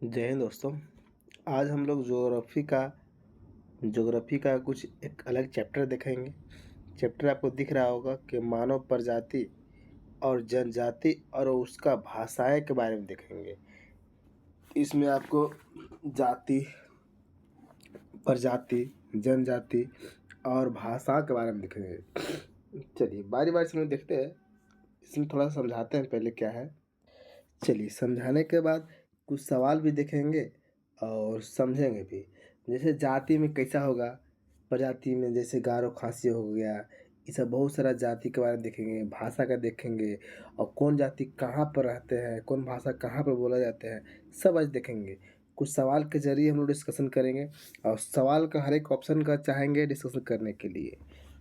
जय हिंद दोस्तों। आज हम लोग ज्योग्राफी का कुछ एक अलग चैप्टर देखेंगे। चैप्टर आपको दिख रहा होगा कि मानव प्रजाति और जनजाति और उसका भाषाएं के बारे में देखेंगे। इसमें आपको जाति, प्रजाति, जनजाति और भाषा के बारे में देखेंगे। चलिए बारी बारी से हम लोग देखते हैं। इसमें थोड़ा समझाते हैं पहले क्या है। चलिए समझाने के बाद कुछ सवाल भी देखेंगे और समझेंगे भी। जैसे जाति में कैसा होगा, प्रजाति में जैसे गारो खासी हो गया, ये सब बहुत सारा जाति के बारे में देखेंगे, भाषा का देखेंगे और कौन जाति कहाँ पर रहते हैं, कौन भाषा कहाँ पर बोला जाते हैं, सब आज देखेंगे। कुछ सवाल के जरिए हम लोग डिस्कशन करेंगे और सवाल का हर एक ऑप्शन का चाहेंगे डिस्कशन करने के लिए,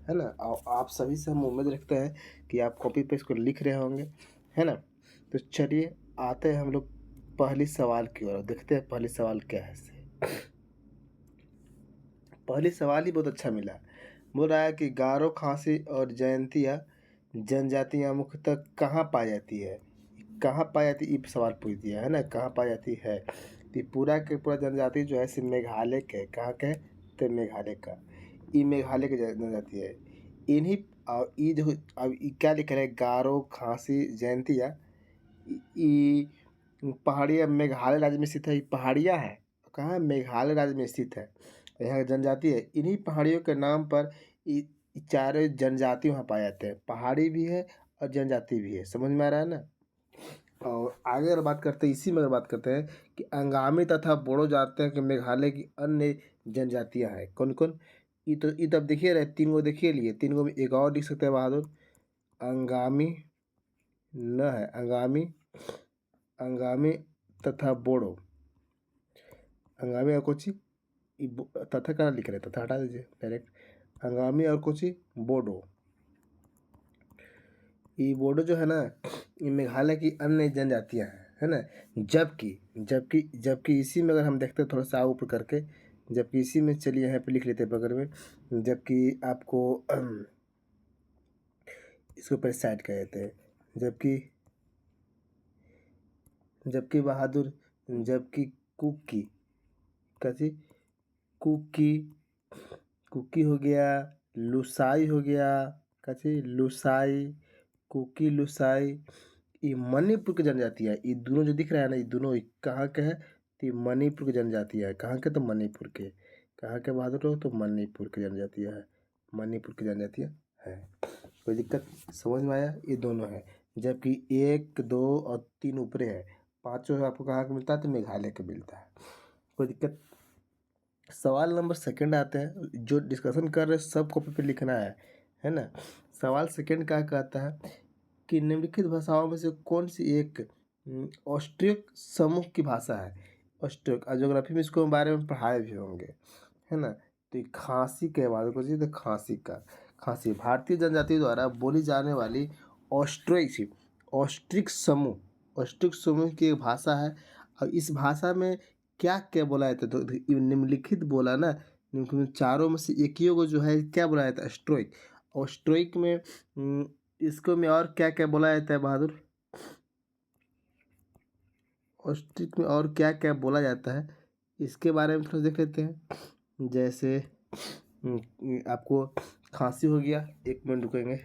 है ना। और आप सभी से हम उम्मीद रखते हैं कि आप कॉपी पे इसको लिख रहे होंगे, है ना। तो चलिए आते हैं हम लोग पहली सवाल की ओर, देखते हैं पहली सवाल क्या है। पहली सवाल ही बहुत अच्छा मिला। बोल रहा है कि गारो खासी और जयंतिया जनजातियाँ मुख्यतः कहाँ पाई जाती है। कहाँ पाई जाती है, ये सवाल पूछ दिया है ना, कहाँ पाई जाती है। तो ये पूरा के पूरा जनजाति जो है सिर्फ मेघालय के, कहाँ के, तो मेघालय का, ये मेघालय की जनजाति है। इन्हीं और ये जो अब ये क्या लिख रहे हैं, गारो खासी जयंतिया, ये पहाड़िया मेघालय राज्य में स्थित है। ये पहाड़िया है, कहाँ है, मेघालय राज्य में स्थित है। यहाँ की जनजाति है। इन्हीं पहाड़ियों के नाम पर ये चारों जनजाति वहाँ पाए जाते हैं। पहाड़ी भी है और जनजाति भी है। समझ में आ रहा है ना। और आगे अगर बात करते हैं, इसी में अगर बात करते हैं कि अंगामी तथा बोडो जाते हैं कि मेघालय की अन्य जनजातियाँ हैं कौन कौन। ये तो अब देखिए रहे, तीन गो देखिए लिए, तीन गो में एक और लिख सकते हैं बहादुर। अंगामी न है, अंगामी, अंगामी तथा बोडो, अंगामी और कोची, तथा कहाँ लिख रहे, तथा हटा दीजिए डायरेक्ट। अंगामी और कोची बोडो, ये बोडो जो है ना, ये मेघालय की अन्य जनजातियां हैं, है ना। जबकि जबकि जबकि इसी में अगर हम देखते हैं थोड़ा सा ऊपर करके, जबकि इसी में चलिए यहाँ पे लिख लेते हैं बगल में, जबकि आपको इसको ऊपर साइड कर देते हैं। जबकि जबकि बहादुर, जबकि कुकी, कैसी, कुकी, कुकी हो गया, लुसाई हो गया, कैसी लुसाई, कुकी लुसाई, ये मणिपुर की जनजाति है। ये दोनों जो दिख रहा है ना, ये दोनों कहाँ के है, तो ये मणिपुर की जनजाति है। कहाँ के, तो मणिपुर के। कहाँ के बहादुर हो, तो मणिपुर की जनजातियाँ है, मणिपुर की जनजातियाँ है। कोई दिक्कत, समझ में आया। ये दोनों है। जबकि 1, 2 और 3 ऊपरे है, पाँचों आपको कहाँ का मिलता है, तो मेघालय का मिलता है। कोई दिक्कत। सवाल नंबर सेकंड आते हैं, जो डिस्कशन कर रहे सब कॉपी पे लिखना है ना। सवाल सेकंड क्या कहता है कि निम्नलिखित भाषाओं में से कौन सी एक ऑस्ट्रिक समूह की भाषा है। ऑस्ट्रिक ज्योग्राफी में इसको बारे में पढ़ाए भी होंगे, है ना। तो ये खासी के बाद को, तो खासी का, खासी भारतीय जनजाति द्वारा बोली जाने वाली ऑस्ट्रिक समूह, ऑस्ट्रिक समूह की एक भाषा है। और इस भाषा में क्या क्या बोला जाता है, तो ये निम्नलिखित बोला ना, निम्नलिखित चारों में से एक ही को जो है क्या बोला जाता है, स्ट्रोइक। और स्ट्रोइक में इसको में और क्या क्या बोला जाता है बहादुर, ऑस्ट्रिक में और क्या क्या बोला जाता है, इसके बारे में थोड़ा देख लेते हैं। जैसे आपको खांसी हो गया, एक मिनट रुकेंगे।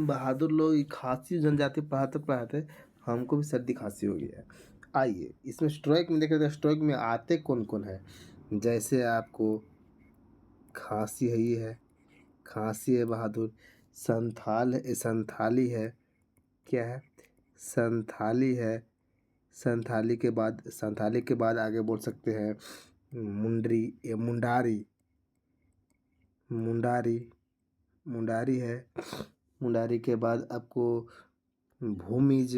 बहादुर लोग ये खांसी जनजाति पढ़ाते हमको भी सर्दी खांसी हो गया है। आइए इसमें स्ट्रोइक में देख लेते हैं, स्ट्रोइक में आते कौन कौन है। जैसे आपको खांसी है, ये है, खांसी है बहादुर। संथाली है, क्या है, संथाली है। संथाली के बाद आगे बोल सकते हैं मुंडारी, मुंडारी, मुंडारी है। मुंडारी के बाद आपको भूमिज,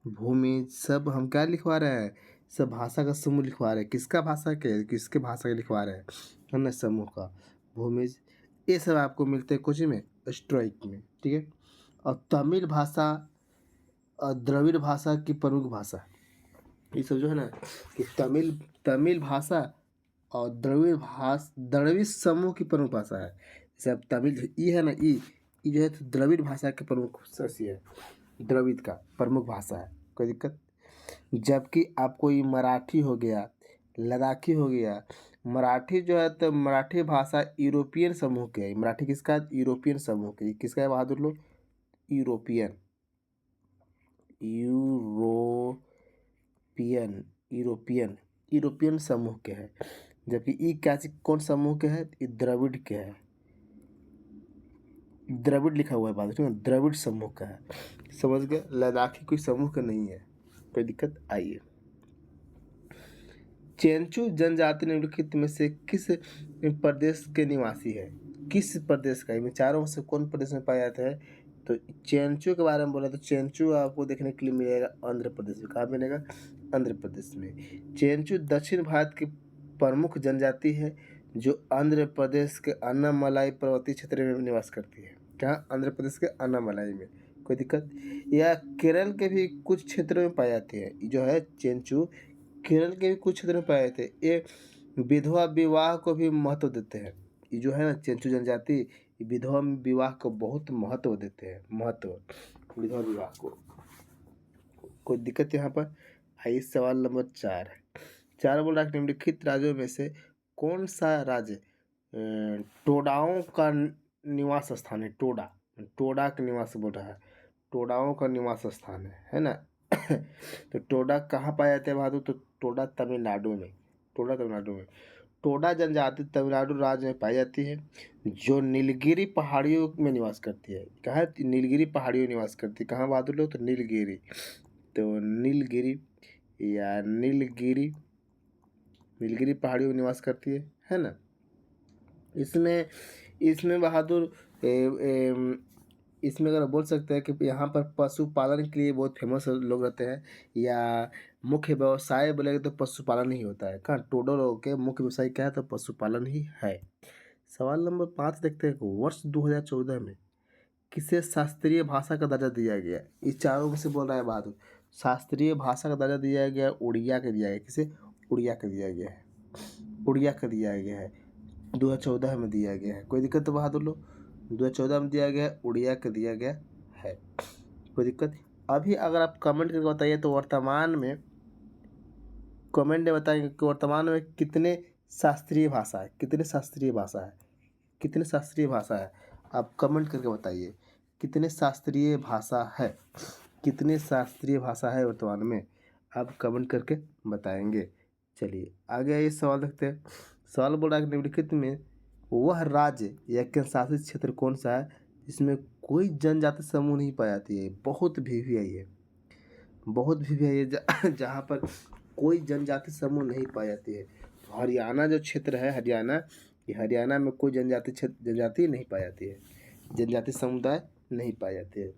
भूमिज, सब हम क्या लिखवा रहे हैं, सब भाषा का समूह लिखवा रहे हैं। किसका भाषा के, किसके भाषा के लिखवा रहे हैं, है ना, समूह का, भूमिज। ये सब आपको मिलते हैं कुछ में, स्ट्रोइक में, ठीक है। और तमिल भाषा और द्रविड़ भाषा की प्रमुख भाषा, ये सब जो है ना, कि तमिल भाषा और द्रविड़ समूह की प्रमुख भाषा है। जैसे अब तमिल ई है ना, ई जो है तो द्रविड़ भाषा के प्रमुख सदस्य है, द्रविड़ का प्रमुख भाषा है। कोई दिक्कत। जबकि आपको ये मराठी हो गया, लद्दाखी हो गया। मराठी जो है तो मराठी भाषा यूरोपियन समूह के है। मराठी किसका है? यूरोपियन समूह के। किसका है बहादुर लोग? यूरोपियन, यूरोपियन, यूरोपियन, यूरोपियन समूह के है। जबकि ई क्या कौन समूह के है? ये द्रविड़ के है। द्रविड़ लिखा हुआ है बहादुर में, द्रविड़ समूह का है। समझ गए? लद्दाखी कोई समूह का नहीं है। कोई दिक्कत? आइए, चेंचू जनजाति निम्नलिखित में से किस प्रदेश के निवासी है? किस प्रदेश का? इनमें चारों में से कौन प्रदेश में पाया जाता है? तो चेंचू के बारे में बोला तो चेंचू आपको देखने के लिए मिलेगा आंध्र प्रदेश में। कहाँ मिलेगा? आंध्र प्रदेश में। चेंचू दक्षिण भारत की प्रमुख जनजाति है जो आंध्र प्रदेश के अन्नामलाई पर्वतीय क्षेत्र में निवास करती है। कहाँ? आंध्र प्रदेश के अन्नामलाई में। कोई दिक्कत? यह केरल के भी कुछ क्षेत्रों में पाई जाती है। जो है चेंचू केरल के भी कुछ क्षेत्र में पाए जाते हैं। ये विधवा विवाह को भी महत्व देते हैं। ये जो है ना चेंचू जनजाति, विधवा विवाह को बहुत महत्व देते हैं। महत्व विधवा विवाह को। कोई दिक्कत यहाँ पर? आइए, सवाल नंबर 4 है। 4 बोल रहा है निम्नलिखित राज्यों में से कौन सा राज्य टोडाओं का निवास स्थान है? टोडा, टोडा का निवास बोल रहा है। टोडाओं का निवास स्थान है ना। तो टोडा कहाँ पाया जाता है बहादुर? तो टोडा तमिलनाडु में। टोडा तमिलनाडु में। टोडा जनजाति तमिलनाडु राज्य में पाई जाती है जो नीलगिरी पहाड़ियों में निवास करती है। कहाँ? नीलगिरी पहाड़ियों में निवास करती है। कहाँ बहादुर लोग? तो नीलगिरी। तो नीलगिरी या नीलगिरी, नीलगिरी पहाड़ियों में निवास करती है ना। इसमें बहादुर इसमें अगर बोल सकते हैं कि यहाँ पर पशुपालन के लिए बहुत फेमस लोग रहते हैं, या मुख्य व्यवसाय बोलेंगे तो पशुपालन ही होता है। कहाँ? टोडो लोगों के मुख्य व्यवसाय क्या है? तो पशुपालन ही है। सवाल नंबर 5 देखते हैं। वर्ष 2014 में किसे शास्त्रीय भाषा का दर्जा दिया गया? इस चारों में से बोल रहा है बहादुर। शास्त्रीय भाषा का दर्जा दिया गया, उड़िया का दिया गया। किसे? उड़िया का दिया गया है। उड़िया का दिया गया है, 2014 में दिया गया है। कोई दिक्कत? तो बहादुर लोग 2014 में दिया गया, उड़िया का दिया गया है। कोई दिक्कत? अभी अगर आप कमेंट करके बताइए तो वर्तमान में कमेंट में बताएंगे कि वर्तमान में कितने शास्त्रीय भाषा है? कितने शास्त्रीय भाषा है? कितने शास्त्रीय भाषा है? आप कमेंट करके बताइए कितने शास्त्रीय भाषा है? कितने शास्त्रीय भाषा है वर्तमान में? आप कमेंट करके बताएंगे। चलिए आगे आइए, सवाल देखते हैं। सवाल बोल रहा है कि निम्नलिखित में वह राज्य या केंद्र शासित क्षेत्र कौन सा है जिसमें कोई जनजाति समूह नहीं पाई जाती है? बहुत VVI है, बहुत VVI है जहाँ पर कोई जनजाति समूह नहीं पाई जाती है। तो हरियाणा जो क्षेत्र है, हरियाणा, ये हरियाणा में कोई जनजाति नहीं पाई जाती है। जनजाति समुदाय नहीं पाई जाती है।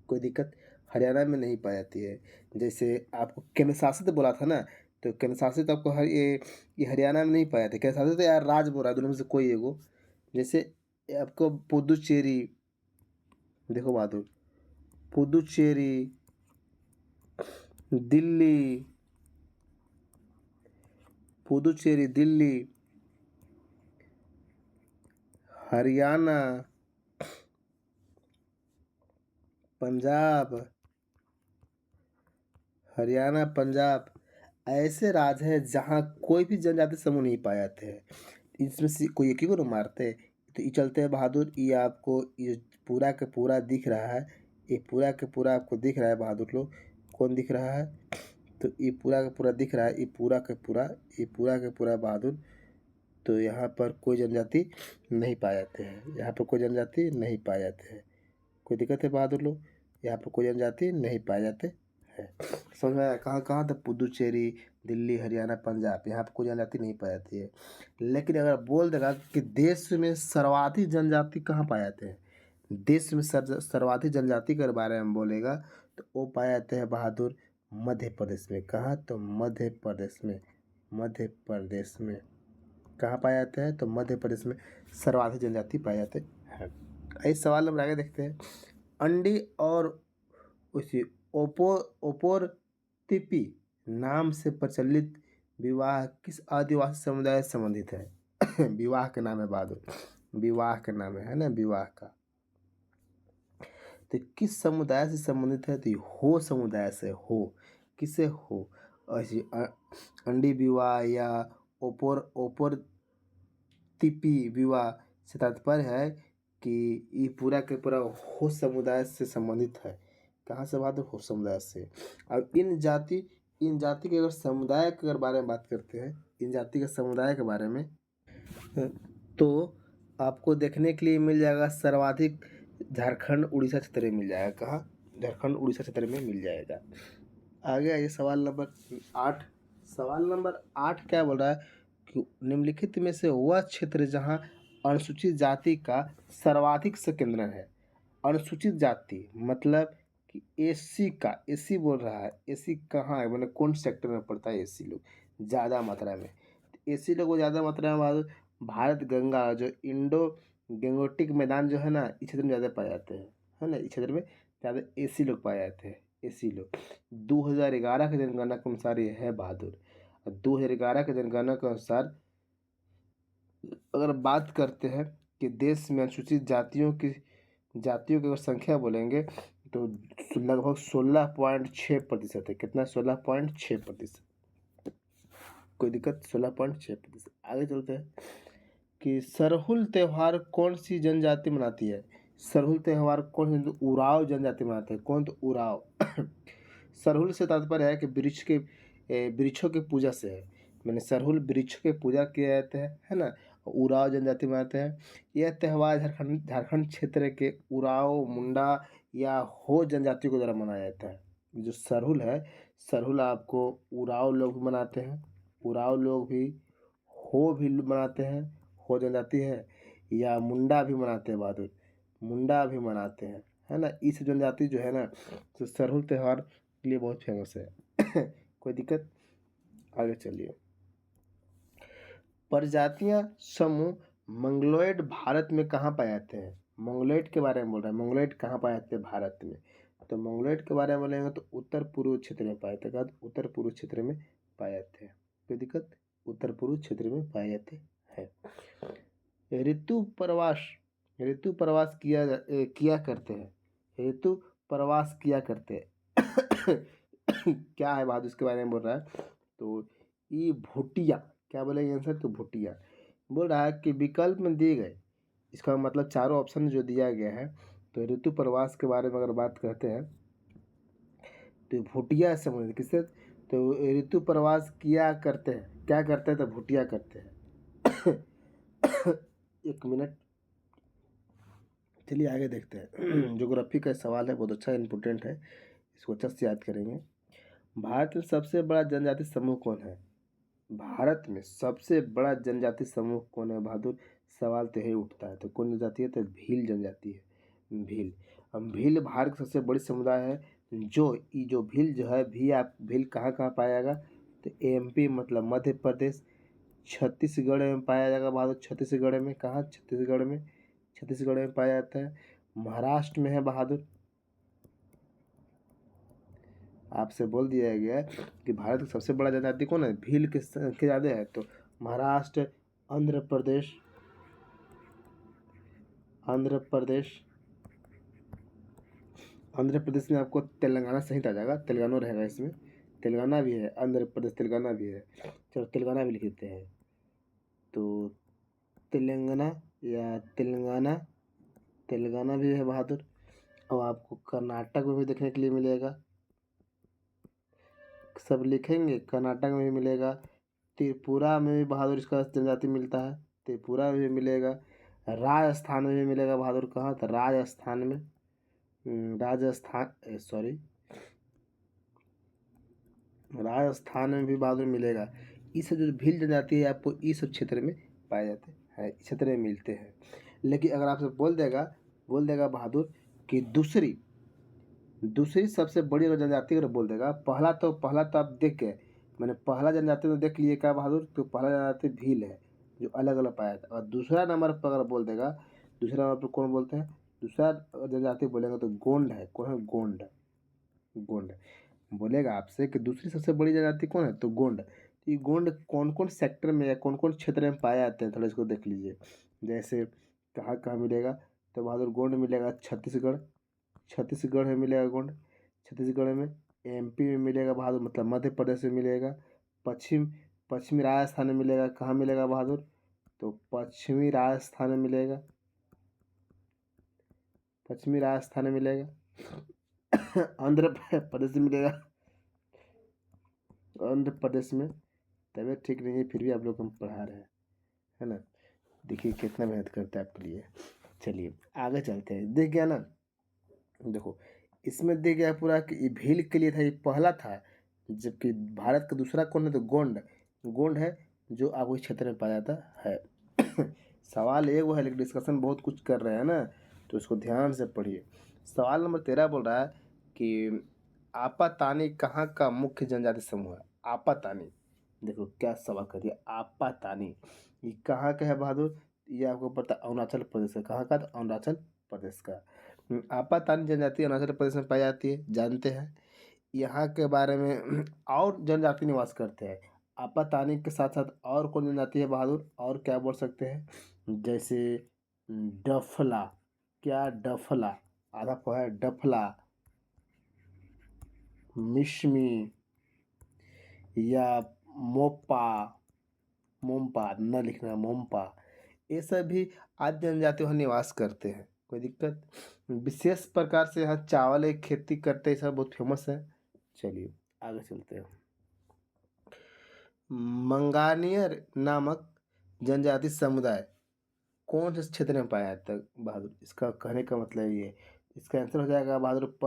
कोई दिक्कत? हरियाणा में नहीं पाई जाती है। जैसे आपको केंद्र शासित बोला था ना, तो केंद्र शासित आपको ये हरियाणा में नहीं पाया जाते। केंद्र शासित तो यार राज्य बोल रहा है, दोनों में से कोई एगो। जैसे आपको पुदुचेरी, देखो बहादुर, पुदुचेरी, दिल्ली, पुदुचेरी, दिल्ली, हरियाणा, पंजाब, हरियाणा, पंजाब ऐसे राज्य हैं जहाँ कोई भी जनजाति समूह नहीं पाए जाते हैं। इसमें से कोई एक ही को ना मारते हैं। तो ये चलते हैं बहादुर, ये आपको ये पूरा का पूरा दिख रहा है। ये पूरा का पूरा आपको दिख रहा है बहादुर लोग। कौन दिख रहा है? तो ये पूरा का पूरा दिख रहा है। ये पूरा का पूरा, ये पूरा का पूरा बहादुर। तो यहाँ पर कोई जनजाति नहीं पाए जाते हैं। यहाँ पर कोई जनजाति नहीं पाए जाते हैं। कोई दिक्कत है बहादुर लोग? यहाँ पर कोई जनजाति नहीं पाए जाते हैं। समझ में आया? कहाँ कहाँ? तो पुदुचेरी, दिल्ली, हरियाणा, पंजाब, यहाँ पर कोई जनजाति नहीं पाई जाती है। लेकिन अगर बोल देगा कि देश में सर्वाधिक जनजाति कहाँ पाए जाते हैं, देश में सर्वाधिक जनजाति के बारे में बोलेगा तो वो पाए जाते हैं बहादुर मध्य प्रदेश में। कहाँ? तो मध्य प्रदेश में। मध्य प्रदेश में कहाँ पाए जाते हैं? तो मध्य प्रदेश में सर्वाधिक जनजाति पाए जाते हैं। इस सवाल नंबर आगे देखते हैं। अंडी और उसी ओपोरतिपी नाम से प्रचलित विवाह किस आदिवासी समुदाय से संबंधित है? विवाह का नाम है बहादुर, विवाह का नाम है ना, विवाह का। तो किस समुदाय से संबंधित है? तो ये हो समुदाय से। हो किससे? हो। ऐसे अंडी विवाह या ओपर तिपी विवाह से तात्पर्य है कि ये पूरा के पूरा हो समुदाय से संबंधित है। कहाँ से बात है? हो समुदाय से। अब इन जाति के अगर समुदाय के अगर बारे में बात करते हैं, इन जाति के समुदाय के बारे में, तो आपको देखने के लिए मिल जाएगा सर्वाधिक झारखंड उड़ीसा क्षेत्र में मिल जाएगा। कहाँ? झारखंड उड़ीसा क्षेत्र में मिल जाएगा। आगे आइए सवाल नंबर 8। सवाल नंबर 8 क्या बोल रहा है कि निम्नलिखित में से वह क्षेत्र जहाँ अनुसूचित जाति का सर्वाधिक संकेंद्रण है। अनुसूचित जाति मतलब कि एससी का, एससी बोल रहा है। एससी कहाँ है, मतलब कौन सेक्टर में पड़ता है एससी लोग ज़्यादा मात्रा में? एससी लोग ज़्यादा मात्रा में भारत गंगा जो इंडो गंगोटिक मैदान जो है ना, इस क्षेत्र में ज़्यादा पाए जाते हैं, है ना। इस क्षेत्र में ज़्यादा एसी लोग पाए जाते हैं। एसी लोग 2011 की जनगणना के अनुसार ये है बहादुर। 2011 की जनगणना के अनुसार अगर बात करते हैं कि देश में अनुसूचित जातियों की अगर संख्या बोलेंगे तो लगभग 16.6% है। कितना? 16.6%। कोई दिक्कत? 16.6%। आगे चलते हैं कि सरहुल त्यौहार कौन सी जनजाति मनाती है? सरहुल त्यौहार कौन सी? उराव जनजाति मनाते हैं। कौन? तो उराव। सरहुल से तात्पर्य है कि वृक्षों की पूजा से है। मैंने सरहुल वृक्षों की पूजा किया जाता है ना। उराव जनजाति मनाते हैं। यह त्यौहार झारखंड क्षेत्र के उराव, मुंडा या हो जनजाति को द्वारा मनाया जाता है। जो सरहुल है, सरहुल आपको उराव लोग मनाते हैं, उराव लोग भी, हो भी मनाते हैं, हो जनजाति है, या मुंडा भी मनाते हैं बहादुर, मुंडा भी मनाते हैं, है ना। इस जनजाति जो है ना, तो सरहुल त्यौहार के लिए बहुत फेमस है। कोई दिक्कत? आगे चलिए। प्रजातियां समूह मंगलोइड भारत में कहाँ पाए जाते हैं? मंगलोइड के बारे में बोल रहा है। मंगलोइड कहाँ पाए जाते हैं भारत में? तो मंगलोइड के बारे में बोलेंगे तो उत्तर पूर्व क्षेत्र में पाए जाते हैं। उत्तर पूर्व क्षेत्र में पाए जाते हैं। कोई दिक्कत? उत्तर पूर्व क्षेत्र में पाए जाते हैं। ऋतु प्रवास किया करते हैं। ऋतु प्रवास किया करते हैं। क्या है बात उसके बारे में बोल रहा है? तो ये भूटिया, क्या बोलेंगे आंसर? तो भूटिया बोल रहा है कि विकल्प में दिए गए, इसका मतलब चारों ऑप्शन जो दिया गया है, तो ऋतु प्रवास के बारे में अगर बात करते हैं तो भूटिया से मतलब किससे? तो ऋतु प्रवास किया करते हैं। क्या करते हैं? तो भूटिया करते हैं। एक मिनट, चलिए आगे देखते हैं। ज्योग्राफी का सवाल है, बहुत अच्छा इंपॉर्टेंट है, इसको अच्छे से याद करेंगे। भारत में सबसे बड़ा जनजाति समूह कौन है? भारत में सबसे बड़ा जनजाति समूह कौन है बहादुर? सवाल तो यही उठता है। तो कौन जनजाति है? तो भील जनजाति है। भील। अब भील भारत की सबसे बड़ी समुदाय है। जो भील जो है, भील कहाँ कहाँ पाया जाएगा? तो एमपी मतलब मध्य प्रदेश, छत्तीसगढ़ में पाया जाएगा बहादुर। छत्तीसगढ़ में कहाँ? छत्तीसगढ़ में पाया जाता है। महाराष्ट्र में है बहादुर। आपसे बोल दिया गया है कि भारत का सबसे बड़ा जनजाति कौन है? भील की संख्या ज़्यादा है। तो महाराष्ट्र, आंध्र प्रदेश, आंध्र प्रदेश में आपको तेलंगाना सहित आ जाएगा। तेलंगाना रहेगा इसमें, तेलंगाना भी है, आंध्र प्रदेश तेलंगाना भी है। चलो तेलंगाना भी लिख देते हैं। तो तेलंगाना या तेलंगाना भी है बहादुर। अब आपको कर्नाटक में भी देखने के लिए मिलेगा। सब लिखेंगे, कर्नाटक में भी मिलेगा। त्रिपुरा में भी बहादुर इसका जनजाति मिलता है। त्रिपुरा में भी मिलेगा। राजस्थान में भी मिलेगा बहादुर। कहाँ? तो राजस्थान में, राजस्थान में भी बहादुर मिलेगा। इस जो भील जनजाति है आपको इस क्षेत्र में पाए जाते हैं, इस क्षेत्र में मिलते हैं। लेकिन अगर आपसे बोल देगा बहादुर कि दूसरी सबसे बड़ी अगर जनजाति अगर बोल देगा, पहला तो आप देख गए, मैंने पहला जनजाति तो देख लिए क्या बहादुर? तो पहला जनजाति भील है जो अलग अलग पाया था। और दूसरा नंबर पर अगर बोल देगा, दूसरा नंबर पर कौन बोलते हैं? दूसरा जनजाति बोलेंगे तो गोंड है। कौन है? गोंड बोलेगा आपसे कि दूसरी सबसे बड़ी जनजाति कौन है? तो गोंड। तो ये गोंड कौन कौन सेक्टर में या कौन कौन क्षेत्र में पाए जाते हैं, थोड़ा इसको देख लीजिए। जैसे कहाँ कहाँ मिलेगा? तो बहादुर गोंड मिलेगा छत्तीसगढ़, छत्तीसगढ़ में मिलेगा गोंड, छत्तीसगढ़ में। एमपी में मिलेगा बहादुर, मतलब मध्य प्रदेश में मिलेगा। पश्चिमी राजस्थान में मिलेगा, कहाँ मिलेगा बहादुर? तो पश्चिमी राजस्थान में मिलेगा, पश्चिमी राजस्थान में मिलेगा। आंध्र प्रदेश में मिलेगा, आंध्र प्रदेश में। तबीयत ठीक नहीं है फिर भी आप लोग हम पढ़ा रहे हैं, है ना। देखिए कितना मेहनत करता है आपके लिए। चलिए आगे चलते हैं। देख गया ना, देखो इसमें देख गया पूरा कि ये भील के लिए था, ये पहला था। जबकि भारत का दूसरा कौन है? तो गोंड, गोंड है जो आपको इस क्षेत्र में पाया जाता है। सवाल एक वो है, लेकिन डिस्कशन बहुत कुछ कर रहे हैं ना, तो इसको ध्यान से पढ़िए। सवाल नंबर 13 बोल रहा है कि आपातानी कहाँ का मुख्य जनजाति समूह है? आपातानी, देखो क्या सवाल कर दिया, आपातानी ये कहाँ का है बहादुर? ये आपको पता अरुणाचल प्रदेश का। कहाँ का? तो अरुणाचल प्रदेश का। आपातानी जनजाति अरुणाचल प्रदेश में पाई जाती है, जानते हैं। यहाँ के बारे में और जनजाति निवास करते हैं। आपातानी के साथ साथ और कौन जनजाति है बहादुर? और क्या बोल सकते हैं? जैसे डफला, क्या डफला, आधा पो है डफला, मिश्मी या मोपा, मोम्पा न लिखना है, मोम्पा, ये सब भी आदि जनजाति वहाँ निवास करते हैं। कोई दिक्कत? विशेष प्रकार से यहाँ चावल की खेती करते हैं, सब बहुत फेमस है। चलिए आगे चलते हैं। मंगानियर नामक जनजाति समुदाय कौन से क्षेत्र में पाया जाता है बहादुर? इसका कहने का मतलब ये, इसका आंसर हो जाएगा बहादुर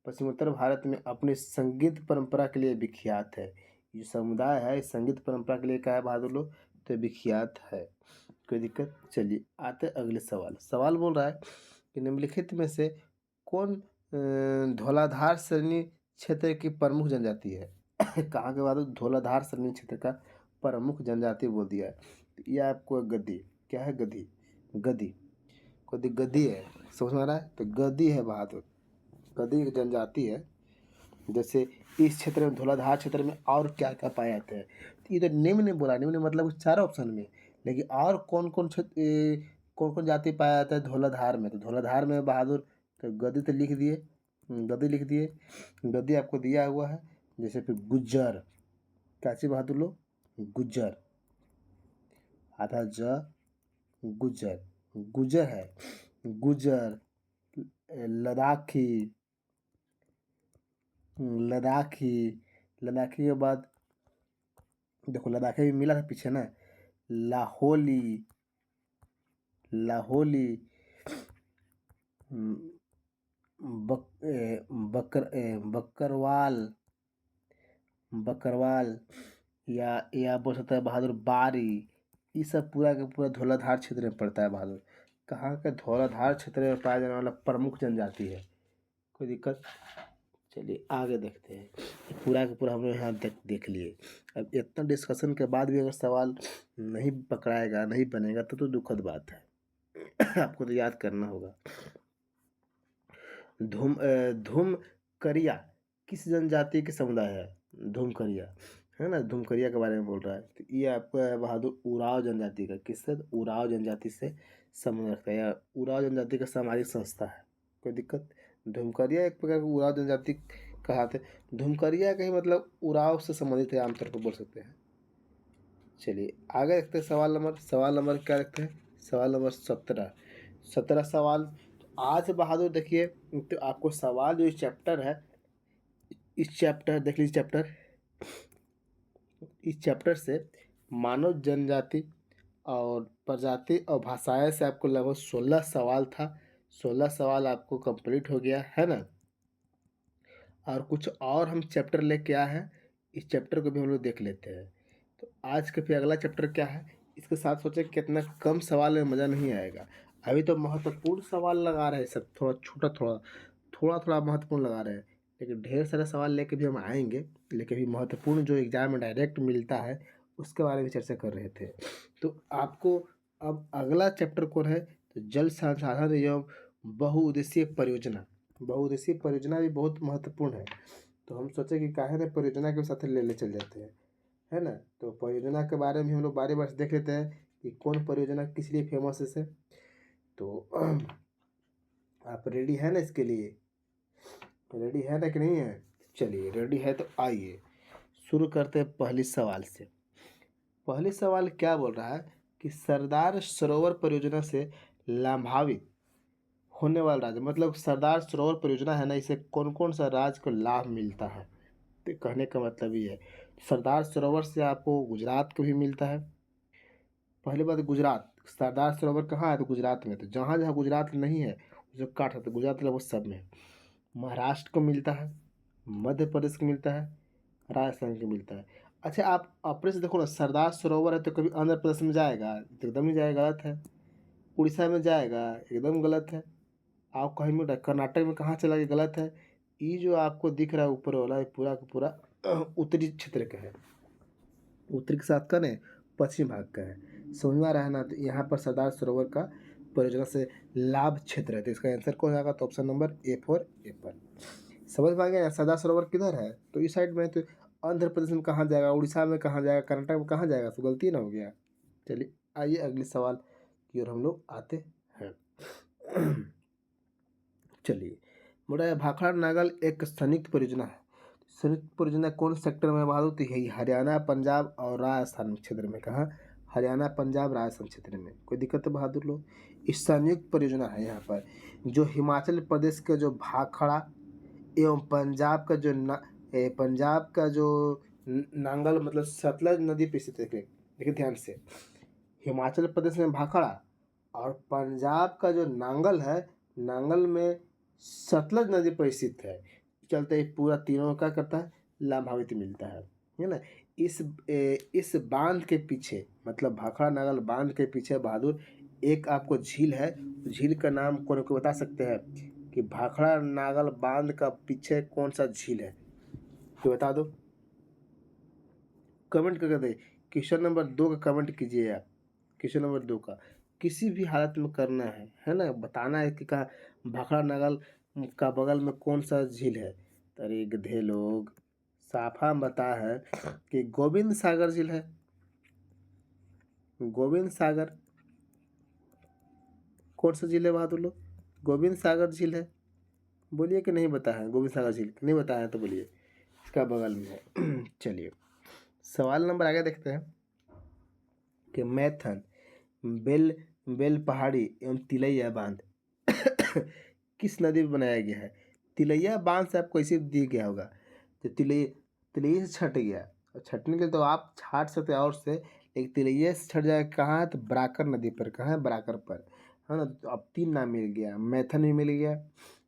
पश्चिमोत्तर भारत में अपनी संगीत परंपरा के लिए विख्यात है। ये समुदाय है, इस संगीत परंपरा के लिए क्या है बहादुर लोग? तो विख्यात है। कोई दिक्कत? चलिए आते अगले सवाल। सवाल बोल रहा है कि निम्नलिखित में से कौन धौलाधार श्रेणी क्षेत्र की प्रमुख जनजाति है? कहाँ के बहादुर? धौलाधार श्रेणी क्षेत्र का प्रमुख जनजाति बोल दिया है। तो ये आपको गद्दी, क्या है? गद्दी, गद्दी, गद्दी, गद्दी है, समझ में आ रहा है? तो गद्दी है बहादुर, गद्दी एक जनजाति है। जैसे इस क्षेत्र में, धौलाधार क्षेत्र में और क्या क्या पाए जाते हैं? तो ये तो निम्न बोला, निम्न मतलब चार ऑप्शन में, लेकिन और कौन कौन क्षेत्र, कौन कौन जाति पाया जाता है धौलाधार में? तो धौलाधार में बहादुर, तो गद्दी तो लिख दिए, गद्दी लिख दिए, गद्दी आपको दिया हुआ है। जैसे फिर गुज्जर, क्या चाहिए बहादुर लोग? गुज्जर, आधा ज, गुज्जर, गुज्जर है, गुज्जर, लद्दाखी, लद्दाखी, लद्दाखी के बाद देखो लद्दाखी भी मिला था पीछे ना, लाहौली, लाहौली, बकरवाल, बकरवाल, या बोल सकता है बहादुर बारी। ये सब पूरा का पूरा धौलाधार क्षेत्र में पड़ता है बहादुर। कहाँ का? धौलाधार क्षेत्र में पाया जाने वाला प्रमुख जनजाति है। कोई दिक्कत? चलिए आगे देखते हैं। पूरा का पूरा हम लोग यहाँ देख लिए। अब इतना डिस्कशन के बाद भी अगर सवाल नहीं पकड़ाएगा, नहीं बनेगा तो दुखद बात है। आपको तो याद करना होगा। धूमकरिया किस जनजाति के समुदाय है? धूमकरिया, है ना, धूमकरिया के बारे में बोल रहा है। तो ये आपका है बहादुर उराव जनजाति का। किससे? उराव जनजाति से संबंध रखता है, या उराव जनजाति का सामाजिक संस्था है। कोई दिक्कत? धूमकरिया एक प्रकार का उराव जनजाति कहते हैं। धूमकरिया का ही मतलब उराव से संबंधित है, आमतौर पर बोल सकते हैं। चलिए आगे रखते हैं सवाल नंबर क्या रखते हैं? सवाल नंबर 17, 17 सवाल। आज बहादुर देखिए, तो आपको सवाल जो चैप्टर है, इस चैप्टर देख लीजिए, इस चैप्टर से मानव जनजाति और प्रजाति और भाषाएं से आपको लगभग 16 सवाल था। 16 सवाल आपको कंप्लीट हो गया है ना। और कुछ और हम चैप्टर लेके आए हैं, इस चैप्टर को भी हम लोग देख लेते हैं। तो आज का फिर अगला चैप्टर क्या है, इसके साथ सोचे कितना कम सवाल में मज़ा नहीं आएगा। अभी तो महत्वपूर्ण सवाल लगा रहे हैं सब, थोड़ा छोटा थोड़ा महत्वपूर्ण लगा रहे हैं, लेकिन ढेर सारे सवाल लेके भी हम आएंगे। लेकिन अभी महत्वपूर्ण जो एग्जाम में डायरेक्ट मिलता है उसके बारे में चर्चा कर रहे थे। तो आपको अब अगला चैप्टर कौन है? तो जल संसाधन एवं बहुउद्देशीय परियोजना। बहुउद्देशीय परियोजना भी बहुत महत्वपूर्ण है। तो हम सोचे कि काहे ना परियोजना के साथ ले चल जाते हैं, है ना। तो परियोजना के बारे में हम लोग बारी बार देख लेते हैं कि कौन परियोजना किस लिए फेमस है। तो आप रेडी है ना इसके लिए? रेडी है ना कि नहीं है? चलिए रेडी है तो आइए शुरू करते हैं पहली सवाल से। पहली सवाल क्या बोल रहा है कि सरदार सरोवर परियोजना से लाभान्वित होने वाला राज्य, मतलब सरदार सरोवर परियोजना है ना, इसे कौन कौन सा राज्य को लाभ मिलता है। तो कहने का मतलब ये है सरदार सरोवर से आपको गुजरात को भी मिलता है। पहली बात गुजरात, सरदार सरोवर कहाँ है तो गुजरात में, तो जहाँ जहाँ गुजरात नहीं है उसे काट सकते, गुजरात लगभग सब में है। महाराष्ट्र को मिलता है, मध्य प्रदेश को मिलता है, राजस्थान को मिलता है। अच्छा आप अपने से देखो ना, सरदार सरोवर है तो कभी आंध्र प्रदेश में जाएगा तो एकदम ही जाएगा, गलत है। उड़ीसा में जाएगा एकदम गलत है। आप कहीं में कर्नाटक में कहाँ चला गया, गलत है। ये जो आपको दिख रहा है ऊपर वाला, ये पूरा का पूरा उत्तरी क्षेत्र का है, उत्तरी के साथ का नहीं पश्चिम भाग का है। समझ में आ रहा है ना। तो यहाँ पर सरदार सरोवर का परियोजना से लाभ क्षेत्र है, तो इसका आंसर कौन आएगा, तो option number A for Apple. समझ में आ गया ना। सरदार सरोवर किधर है तो इस साइड में, तो आंध्र प्रदेश में कहाँ जाएगा, उड़ीसा में कहाँ जाएगा, कर्नाटक में कहाँ जाएगा, तो गलती ना हो गया। चलिए आइए अगले सवाल की ओर हम लोग आते हैं। चलिए बोला भाखड़ा नागल एक संयुक्त परियोजना है। संयुक्त परियोजना कौन सेक्टर में बहादुर, तो यही हरियाणा पंजाब और राजस्थान क्षेत्र में। कहाँ, हरियाणा पंजाब राजस्थान क्षेत्र में। कोई दिक्कत है बहादुर लोग, इस संयुक्त परियोजना है यहाँ पर, जो हिमाचल प्रदेश का जो भाखड़ा एवं पंजाब का जो पंजाब का जो नांगल मतलब सतलज नदी पे स्थित है। देखिए ध्यान से, हिमाचल प्रदेश में भाखड़ा और पंजाब का जो नांगल है, नांगल में सतलज नदी पर स्थित है। चलते ही पूरा तीनों का करता है, लाभान्वित मिलता है ना। इस बांध के पीछे, मतलब भाखड़ा नांगल बांध के पीछे बहादुर एक आपको झील है। झील का नाम कौन को बता सकते हैं कि भाखड़ा नागल बांध का पीछे कौन सा झील है, तो बता दो, कमेंट करके दे। क्वेश्चन नंबर 2 का कमेंट कीजिए आप, क्वेश्चन नंबर 2 का किसी भी हालत में करना है ना, बताना है कि कहा भाखड़ा नागल का बगल में कौन सा झील है। अरे गधे लोग, साफा बता है कि गोविंद सागर झील है। गोविंद सागर कौन सा झील है बहादुर लोग, गोविंद सागर झील है। बोलिए कि नहीं बता है, गोविंद सागर झील नहीं बताया है तो बोलिए इसका बगल में है। चलिए सवाल नंबर आगे देखते हैं कि मैथन बेल बेल पहाड़ी एवं तिलैया बांध किस नदी में बनाया गया है। तिलैया बांध से आपको ऐसे दिया गया होगा, तो तिलैया से छट गया, और छटने के लिए तो आप छाट सकते हैं और से, एक तिलैया से छट जाएगा कहाँ है तो बराकर नदी पर। कहाँ है, बराकर पर, है ना। तो अब 3 नाम मिल गया, मैथन भी मिल गया,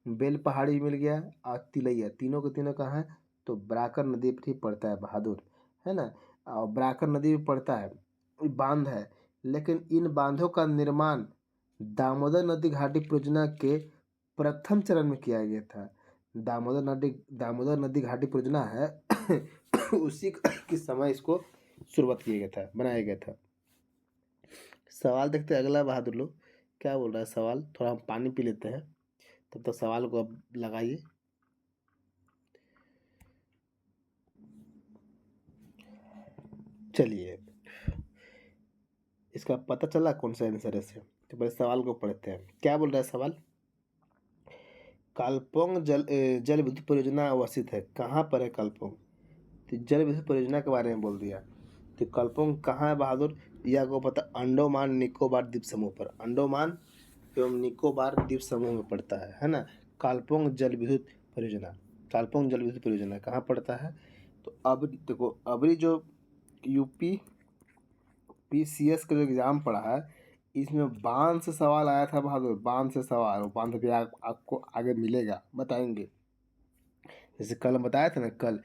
बेल पहाड़ी भी मिल गया और तिलैया, तीनों के तीनों कहाँ है तो बराकर नदी पर ही पड़ता है बहादुर, है ना। और बराकर नदी भी पड़ता है, बांध है। लेकिन इन बांधों का निर्माण दामोदर नदी घाटी परियोजना के प्रथम चरण में किया गया था। दामोदर नदी घाटी परियोजना है उसी के समय इसको शुरुआत किया गया था, बनाया गया था। सवाल देखते हैं अगला बहादुर लोग क्या बोल रहा है सवाल, थोड़ा हम पानी पी लेते हैं, तब तक सवाल को अब लगाइए। चलिए इसका पता चला कौन सा आंसर है इससे, तो पहले सवाल को पढ़ते हैं। क्या बोल रहा है सवाल, कालपोंग जल विद्युत परियोजना अवस्थित है, कहाँ पर है कालपोंग। तो जल विद्युत परियोजना के बारे में बोल दिया, तो कालपोंग कहाँ है बहादुर, यह आपको पता अंडोमान निकोबार द्वीप समूह पर, अंडोमान एवं निकोबार द्वीप समूह में पड़ता है ना। कालपोंग जल विद्युत परियोजना, कालपोंग जल विद्युत परियोजना कहाँ पड़ता है। तो अब देखो अभी जो यूपी PCS का जो एग्ज़ाम पड़ा है, इसमें बांध से सवाल आया था बहादुर, बांध से सवाल, बांध भी आपको आगे मिलेगा, बताएंगे। जैसे कल हम बताया था ना कल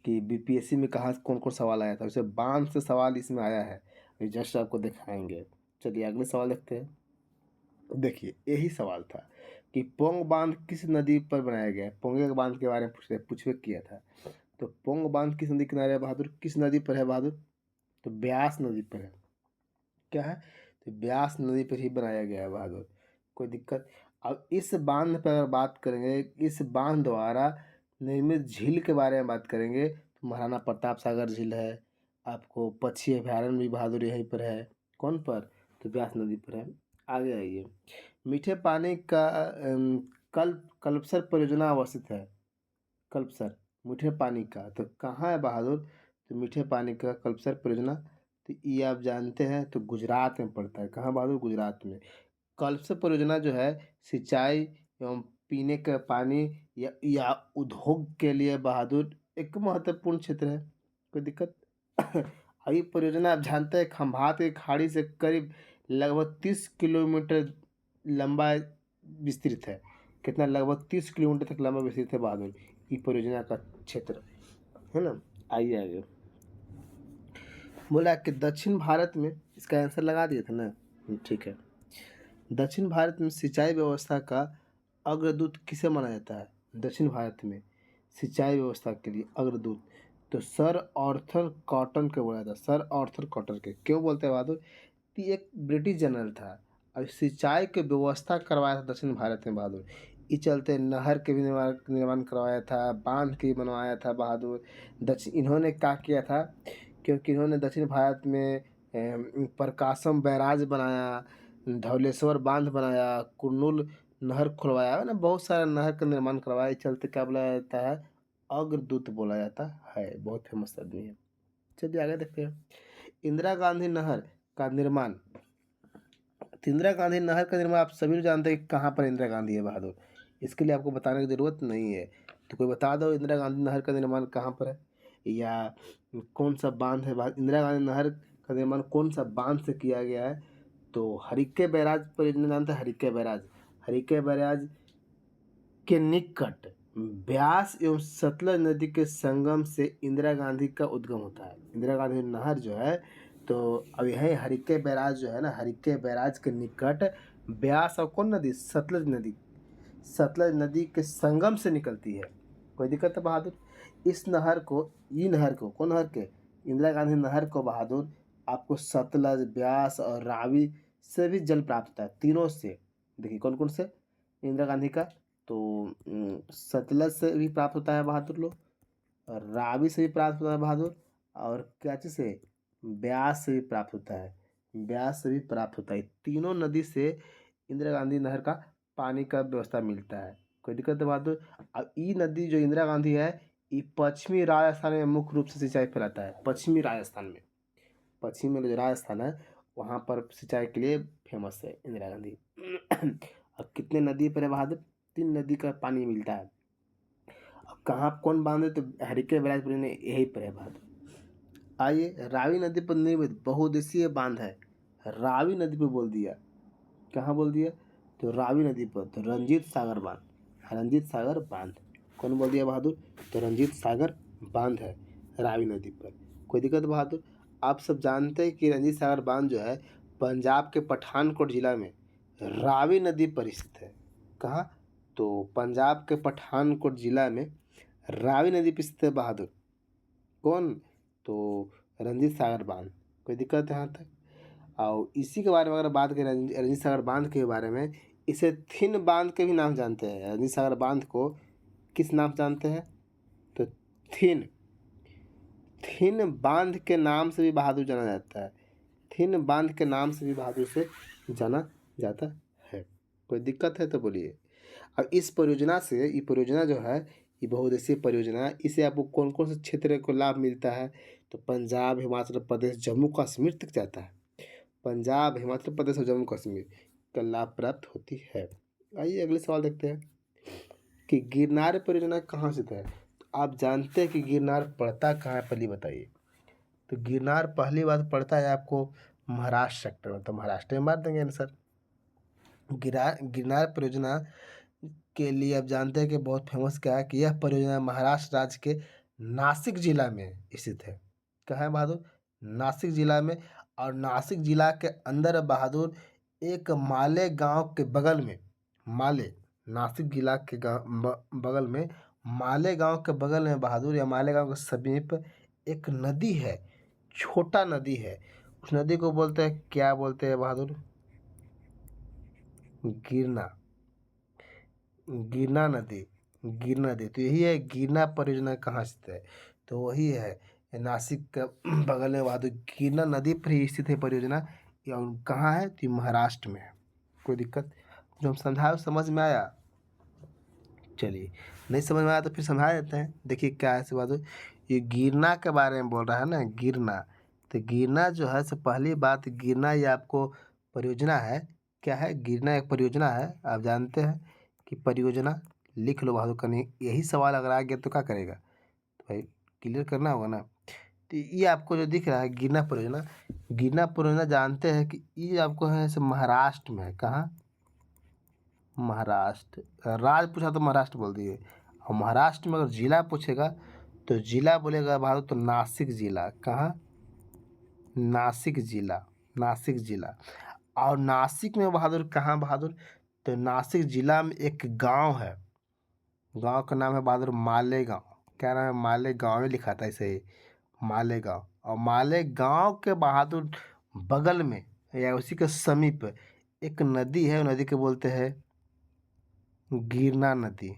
कि BPSC में कहाँ कौन कौन सवाल आया था, वैसे बांध से सवाल इसमें आया है, जस्ट आपको दिखाएंगे। चलिए अगले सवाल देखते हैं। देखिए यही सवाल था कि पोंग बांध किस नदी पर बनाया गया है, पोंगे के बांध के बारे में पूछवे किया था। तो पोंग बांध किस नदी किनारे है बहादुर, किस नदी पर है बहादुर, तो ब्यास नदी पर है। क्या है, तो ब्यास नदी पर ही बनाया गया है बहादुर, कोई दिक्कत। अब इस बांध पर अगर बात करेंगे, इस बांध द्वारा निर्मित झील के बारे में बात करेंगे, तो महाराणा प्रताप सागर झील है, आपको पक्षी अभयारण्य भी बहादुर यहीं पर है, कौन पर, तो ब्यास नदी पर है। आगे आइए, मीठे पानी का कल्पसर परियोजना अवस्थित है, कल्पसर मीठे पानी का, तो कहाँ है बहादुर? तो मीठे पानी का कल्पसर परियोजना, तो ये आप जानते हैं तो गुजरात में पड़ता है। कहाँ बहादुर? गुजरात में। कल्पसर परियोजना जो है सिंचाई एवं पीने का पानी या उद्योग के लिए बहादुर एक महत्वपूर्ण क्षेत्र है। कोई दिक्कत? और ये परियोजना आप जानते हैं खंभात की खाड़ी से करीब लगभग 30 किलोमीटर लंबा विस्तृत है। कितना? लगभग 30 किलोमीटर तक लंबा विस्तृत है बहादुर ये परियोजना का क्षेत्र, है ना। आइए आगे। बोला कि दक्षिण भारत में, इसका आंसर लगा दिए थे ना, ठीक है। दक्षिण भारत में सिंचाई व्यवस्था का अग्रदूत किसे माना जाता है? दक्षिण भारत में सिंचाई व्यवस्था के लिए अग्रदूत, तो सर आर्थर कॉटन को बोला था। सर आर्थर कॉटन के क्यों बोलते हैं बहादुर? कि एक ब्रिटिश जनरल था और सिंचाई की व्यवस्था करवाया था दक्षिण भारत में बहादुर। इस चलते नहर के भी निर्माण करवाया था, बांध के भी बनवाया था बहादुर। दक्षिण इन्होंने क्या किया था? क्योंकि इन्होंने दक्षिण भारत में प्रकाशम बैराज बनाया, धवलेश्वर बांध बनाया, कुरनूल नहर खुलवाया, है ना, बहुत सारा नहर का निर्माण करवाया। इस चलते क्या बोला जाता है? अग्रदूत बोला जाता है। बहुत फेमस आदमी है। चलिए आगे देखते हैं। इंदिरा गांधी नहर का निर्माण, तो इंदिरा गांधी नहर का निर्माण आप सभी लोग जानते हैं कि कहाँ पर इंदिरा गांधी है बहादुर। इसके लिए आपको बताने की ज़रूरत नहीं है। तो कोई बता दो इंदिरा गांधी नहर का निर्माण कहाँ पर है, या कौन सा बांध है? इंदिरा गांधी नहर का निर्माण कौन सा बांध से किया गया है? तो हरिके बैराज परियोजना जानते हैं? हरिके बैराज, हरिके बैराज के निकट ब्यास एवं सतलज नदी के संगम से इंदिरा गांधी का उद्गम होता है। इंदिरा गांधी नहर जो है, तो अब यह हरिके बैराज जो है ना, हरिके बैराज के निकट ब्यास और कौन नदी? सतलज नदी, सतलज नदी के संगम से निकलती है। कोई दिक्कत है बहादुर? इस नहर को, ये नहर को, कौन नहर के? इंदिरा गांधी नहर को बहादुर आपको सतलज, ब्यास और रावी से भी जल प्राप्त होता है। तीनों से, देखिए कौन कौन से इंदिरा गांधी का, तो सतलज से भी प्राप्त होता है बहादुर लोग, और रावी से भी प्राप्त होता है बहादुर, और क्या चीज़ से? ब्यास से भी प्राप्त होता है। ब्यास से भी प्राप्त होता है। तीनों नदी से इंदिरा गांधी नहर का पानी का व्यवस्था मिलता है। कोई दिक्कत है बहादुर? अब ये नदी जो इंदिरा गांधी है, ये पश्चिमी राजस्थान में मुख्य रूप से सिंचाई फैलाता है। पश्चिमी राजस्थान में, पश्चिम में जो राजस्थान है वहाँ पर सिंचाई के लिए फेमस है इंदिरा गांधी। अब कितने नदी पर है बहादुर? 3 नदी का पानी मिलता है। अब कहाँ कौन बांध है? तो हरिके बैराजपुर ने यही पर है बहादुर। आइए, रावी नदी पर निर्मित बहुउद्देशीय बांध है। रावी नदी पर बोल दिया, कहाँ बोल दिया? तो रावी नदी पर, तो रंजीत सागर बांध, रंजीत सागर बांध। कौन बोल दिया बहादुर? तो रंजीत सागर बांध है रावी नदी पर। कोई दिक्कत बहादुर? आप सब जानते हैं कि रंजीत सागर बांध जो है पंजाब के पठानकोट जिला में रावी नदी पर स्थित है। कहाँ? तो पंजाब के पठानकोट जिला में रावी नदी पर स्थित है बहादुर। कौन? तो रंजीत सागर बांध। कोई दिक्कत है यहाँ तक? और इसी के बारे में अगर बात करें रंजीत सागर बांध के बारे में, इसे थिन बांध के भी नाम जानते हैं। रंजीत सागर बांध को किस नाम से जानते हैं? तो थिन, थिन बांध के नाम से भी बहादुर जाना जाता है। थिन बांध के नाम से भी बहादुर से जाना जाता है। कोई दिक्कत है तो बोलिए। अब इस परियोजना से, ये परियोजना जो है ये बहुउद्देशीय परियोजना है, इसे आपको कौन कौन से क्षेत्र को लाभ मिलता है? तो पंजाब, हिमाचल प्रदेश, जम्मू कश्मीर तक जाता है। पंजाब, हिमाचल प्रदेश और जम्मू कश्मीर का लाभ प्राप्त होती है। आइए अगले सवाल देखते हैं कि गिरनार परियोजना कहाँ स्थित है? तो आप जानते हैं कि गिरनार पड़ता कहाँ है? पहले बताइए। तो गिरनार पहली बात पड़ता है आपको महाराष्ट्र सेक्टर में, तो महाराष्ट्र में मार देंगे आंसर। गिरनार परियोजना के लिए आप जानते हैं कि बहुत फेमस क्या है, कि यह परियोजना महाराष्ट्र राज्य के नासिक जिला में स्थित है। कहाँ है बहादुर? नासिक जिला में। और नासिक जिला के अंदर बहादुर एक माले गांव के बगल में, माले, नासिक जिला के बगल में, माले गांव के बगल में बहादुर, या माले गांव के समीप एक नदी है, छोटा नदी है। उस नदी को बोलते हैं, क्या बोलते हैं बहादुर? गिरना, गिरना नदी, गिरना नदी। तो यही है गिरना परियोजना कहाँ स्थित है? तो वही है नासिक का बगल में बहादुर गिरना नदी पर ही स्थित है परियोजना। ये और कहाँ है? तो ये महाराष्ट्र में है। कोई दिक्कत? जो हम समझाए समझ में आया? चलिए, नहीं समझ में आया तो फिर समझा देते हैं। देखिए क्या है इस बात, ये गिरना के बारे में बोल रहा है ना, गिरना। तो गिरना जो है, सब पहली बात, गिरना ये आपको परियोजना है। क्या है? गिरना एक परियोजना है। आप जानते हैं कि परियोजना, लिख लो बहादुर, कहीं यही सवाल अगर आ गया तो क्या करेगा, तो भाई क्लियर करना होगा ना। तो ये आपको जो दिख रहा है गिरना परियोजना, गिरना परियोजना जानते हैं कि ये आपको है ऐसे महाराष्ट्र में है। कहाँ? महाराष्ट्र। राज्य पूछा तो महाराष्ट्र बोल दिए, और महाराष्ट्र में अगर जिला पूछेगा तो जिला बोलेगा बहादुर तो नासिक जिला। कहाँ? नासिक जिला, नासिक जिला। और नासिक में बहादुर कहाँ बहादुर? तो नासिक जिला में एक गांव है, गांव का नाम है बहादुर मालेगांव। क्या नाम है? मालेगांव में लिखा था इसे, मालेगांव। और मालेगांव के बहादुर बगल में या उसी के समीप एक नदी है, नदी के बोलते हैं गिरना नदी।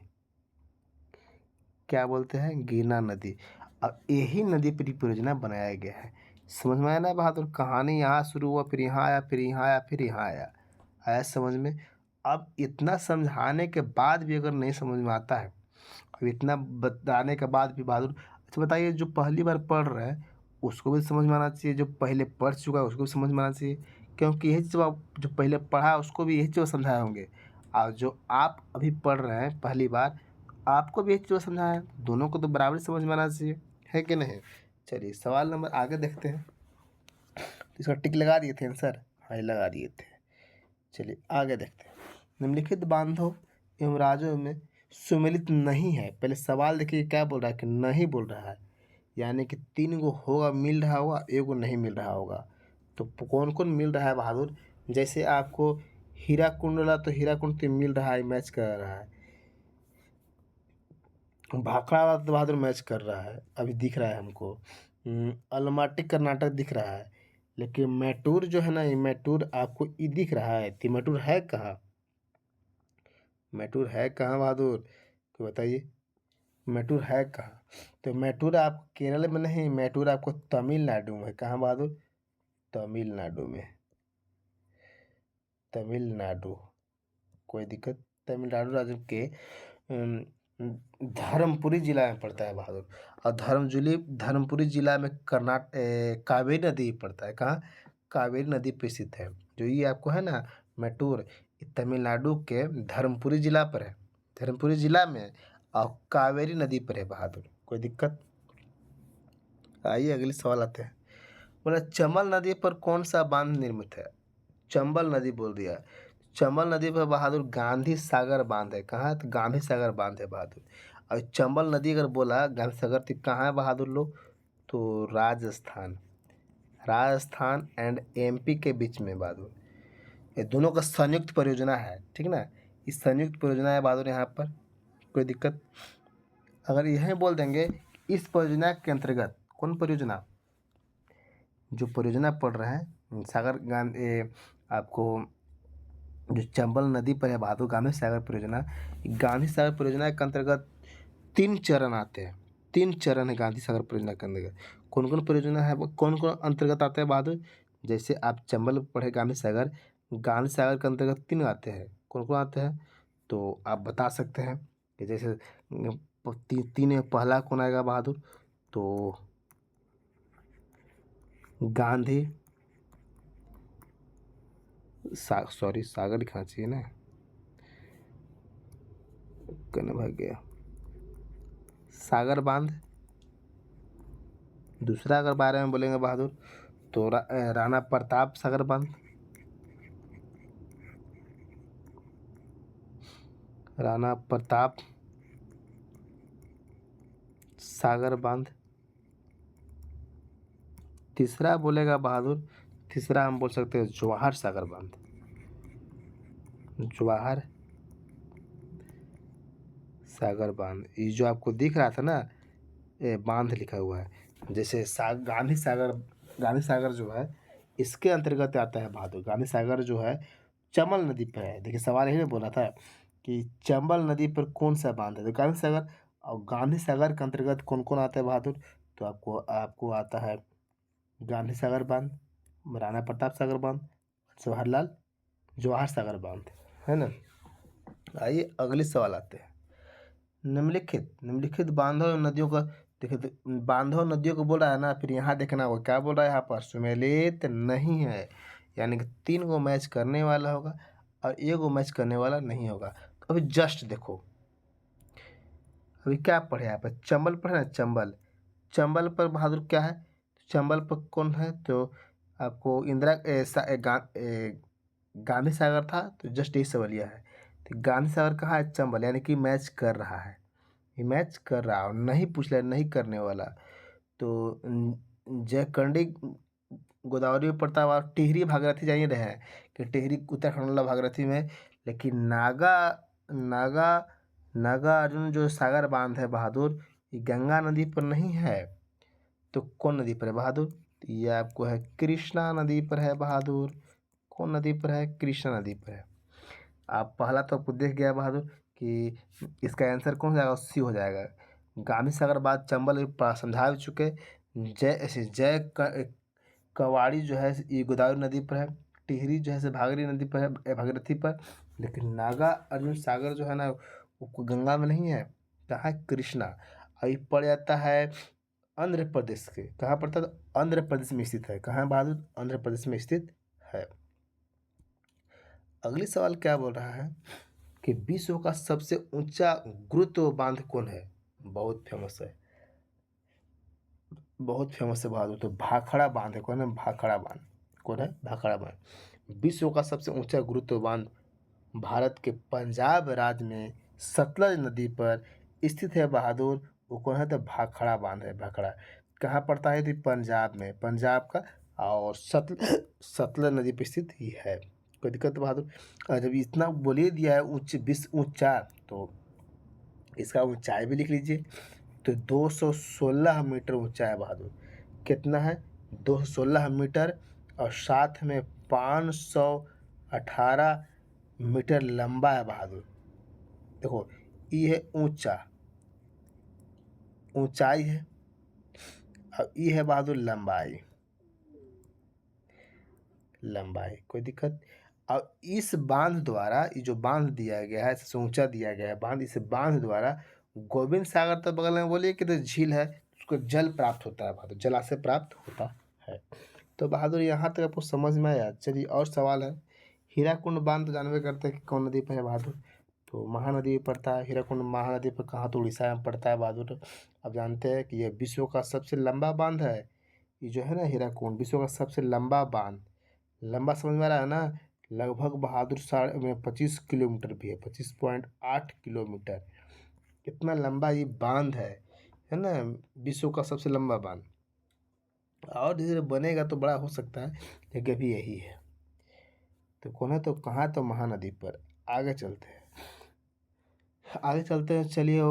क्या बोलते हैं? गिरना नदी। अब यही नदी पर परियोजना बनाया गया है। समझ में आया ना बहादुर? कहानी यहाँ शुरू हुआ, फिर यहाँ आया, फिर यहाँ आया, फिर यहाँ आया। आया समझ में? अब इतना समझाने के बाद भी अगर नहीं समझ में आता है, अब इतना बताने के बाद भी बहादुर, अच्छा बताइए, जो पहली बार पढ़ रहा है उसको भी समझ में आना चाहिए, जो पहले पढ़ चुका है उसको भी समझ में आना चाहिए, क्योंकि यही चीज़ आप जो पहले पढ़ा है उसको भी यही चीज़ समझाए होंगे, और जो आप अभी पढ़ रहे हैं पहली बार, आपको भी एक चीज़ समझाया है। दोनों को तो बराबर समझ में आना चाहिए, है कि नहीं? चलिए सवाल नंबर आगे देखते हैं। तो इसका टिक लगा दिए थे आंसर? हाँ, लगा दिए थे। चलिए आगे देखते हैं। निम्नलिखित बांधों एवं राज्यों में सुमेलित नहीं है। पहले सवाल देखिए क्या बोल रहा है कि नहीं बोल रहा है, यानी कि 3 गो होगा, मिल रहा होगा, 1 गो नहीं मिल रहा होगा। तो कौन कौन मिल रहा है बहादुर? जैसे आपको हीराकुंड वाला, तो हीराकुंड तो मिल रहा है, मैच कर रहा है। भाखड़ा वाला तो बहादुर मैच कर रहा है, अभी दिख रहा है हमको। अलमाटी कर्नाटक दिख रहा है। लेकिन मैटूर जो है ना, ये मैटूर आपको ये दिख रहा है, तो मैटूर है कहाँ? मैटूर है कहाँ बहादुर, तो बताइए मैटूर है कहाँ? तो मैटूर आप केरल में नहीं, मैटूर आपको तमिलनाडु में। कहाँ बहादुर? तमिलनाडु में, तमिलनाडु। कोई दिक्कत? तमिलनाडु राज्य के धर्मपुरी जिला में पड़ता है बहादुर। और धर्मपुरी जिला में कावेरी नदी पड़ता है। कहाँ? कावेरी नदी पे स्थित है। जो ये आपको है ना मैटूर, ये तमिलनाडु के धर्मपुरी जिला पर है, धर्मपुरी जिला में, और कावेरी नदी पर है बहादुर। कोई दिक्कत? आइए अगले सवाल आते हैं। बोला चंबल नदी पर कौन सा बांध निर्मित है? चंबल नदी बोल दिया। चंबल नदी पर बहादुर गांधी सागर बांध है। कहाँ है? तो गांधी सागर बांध है बहादुर। और चंबल नदी अगर बोला गांधी सागर, तो कहाँ है बहादुर लोग? तो राजस्थान, राजस्थान एंड एमपी के बीच में बहादुर। ये दोनों का संयुक्त परियोजना है, ठीक ना? इस संयुक्त परियोजना है बहादुर यहाँ पर। कोई दिक्कत? अगर यह बोल देंगे इस परियोजना के अंतर्गत, कौन परियोजना? जो परियोजना पढ़ रहे हैं सागर गांधी, आपको जो चंबल नदी पर है बहादुर, गांधी सागर परियोजना। गांधी सागर परियोजना के अंतर्गत 3 चरण आते हैं, 3 चरण है गांधी सागर परियोजना के अंतर्गत। कौन कौन परियोजना है, कौन कौन अंतर्गत आते हैं बहादुर? जैसे आप चंबल पढ़े गांधी सागर के अंतर्गत 3 आते हैं। कौन कौन आते हैं तो आप बता सकते हैं कि जैसे 3 में पहला कौन आएगा बहादुर? तो गांधी सॉरी सागर लिखना चाहिए ना, कहने भाग गया। सागर बांध। दूसरा अगर बारे में बोलेंगे बहादुर तो राणा प्रताप सागर बांध, राणा प्रताप सागर बांध। तीसरा बोलेगा बहादुर, तीसरा हम बोल सकते हैं जवाहर सागर बांध, जवाहर सागर बांध। ये जो आपको दिख रहा था ना, ये बांध लिखा हुआ है, जैसे गांधी सागर जो है इसके अंतर्गत आता है बहादुर। गांधी सागर जो है चंबल नदी पर है। देखिए सवाल यही ने बोला था कि चंबल नदी पर कौन सा बांध है, तो गांधी सागर। और गांधी सागर के अंतर्गत कौन कौन आता है बहादुर? तो आपको आपको आता है गांधी सागर बांध, राणा प्रताप सागर बांध, जवाहर सागर बांध, है ना? आइए अगले सवाल आते हैं। निम्नलिखित बांधों और नदियों का देखिए, तो बांधों और नदियों को बोल रहा है ना, फिर यहाँ देखना होगा क्या बोल रहा है यहाँ पर, सुमेलित नहीं है, यानी कि 3 को मैच करने वाला होगा और 1 को मैच करने वाला नहीं होगा। तो अभी जस्ट देखो, अभी क्या पढ़े यहाँ पर, चंबल पढ़े ना, चंबल। चंबल पर बहादुर क्या है, चंबल पर कौन है, तो आपको गांधी सागर था, तो जस्ट यही सवालिया है। तो गांधी सागर कहाँ है, चंबल, यानी कि मैच कर रहा है, ये मैच कर रहा है और नहीं पूछ लिया, नहीं करने वाला। तो जयकंडी गोदावरी में पड़ता हुआ, टिहरी भागीरथी जानिए रहे हैं कि टिहरी उत्तराखंड वाला भागीरथी में, लेकिन नागा नागा अर्जुन जो सागर बांध है बहादुर, ये गंगा नदी पर नहीं है, तो कौन नदी पर है बहादुर, ये आपको है कृष्णा नदी पर है बहादुर। कौन नदी पर है, कृष्णा नदी पर है। आप पहला तो आपको देख गया बहादुर कि इसका आंसर कौन हो जाएगा, सी हो जाएगा। गांधी सागर बाद चंबल समझा भी चुके। कवाड़ी जो है ये गोदावरी नदी पर है, टिहरी जो है से भागीरथी नदी पर है, भागीरथी पर। लेकिन नागा अर्जुन सागर जो है ना, वो गंगा में नहीं है, कहाँ है, कृष्णा। और ये पड़ जाता है आंध्र प्रदेश के, कहाँ पड़ता है, तो आंध्र प्रदेश में स्थित है। कहाँ है बहादुर, आंध्र प्रदेश में स्थित है। अगली सवाल क्या बोल रहा है कि विश्व का सबसे ऊंचा गुरुत्व बांध कौन है, बहुत फेमस है, बहुत फेमस है बहादुर, तो भाखड़ा बांध है। कौन है, भाखड़ा बांध। कौन है, भाखड़ा बांध। विश्व का सबसे ऊंचा गुरुत्व बांध भारत के पंजाब राज्य में सतलज नदी पर स्थित है बहादुर, वो कौन है, तो भाखड़ा बांध है, भाखड़ा। कहाँ पड़ता है, तो पंजाब में, पंजाब का, और सतलज नदी पर स्थित ही है। कोई दिक्कत बहादुर, जब इतना बोलिए दिया है विश्व ऊंचा, तो इसका ऊंचाई भी लिख लीजिए। तो 216 मीटर ऊंचा है बहादुर। कितना है, 216 मीटर, और साथ में 518 मीटर लंबा है बहादुर। देखो, ये है ऊंचा, ऊंचाई है, और ये है बहादुर लंबाई, लंबाई। कोई दिक्कत। और इस बांध द्वारा, ये जो बांध दिया गया है, सबसे ऊंचा दिया गया है बांध, इस बांध द्वारा गोविंद सागर तो बगल में बोलिए कि तो झील है, उसको जल प्राप्त होता है बहादुर, जलाशय प्राप्त होता है। तो बहादुर यहाँ तक आपको समझ में आया। चलिए और सवाल है। हीराकुंड बांध तो जानबे करते हैं कि कौन नदी पर है बहादुर, तो महानदी पर पड़ता है। हीराकुंड महानदी पर कहाँ, तो उड़ीसा में पड़ता है बहादुर। अब जानते हैं कि यह विश्व का सबसे लंबा बांध है। ये जो है ना हीराकुंड, विश्व का सबसे लंबा बांध। लंबा समझ में आ रहा है ना, लगभग बहादुर 25 किलोमीटर भी है, 25.8 किलोमीटर। कितना लंबा ये बांध है ना, विश्व का सबसे लंबा बांध। और धीरे धीरे बनेगा तो बड़ा हो सकता है, लेकिन अभी यही है। तो कौन है, तो कहाँ, तो महानदी पर। आगे चलते हैं, आगे चलते हैं, चलिए।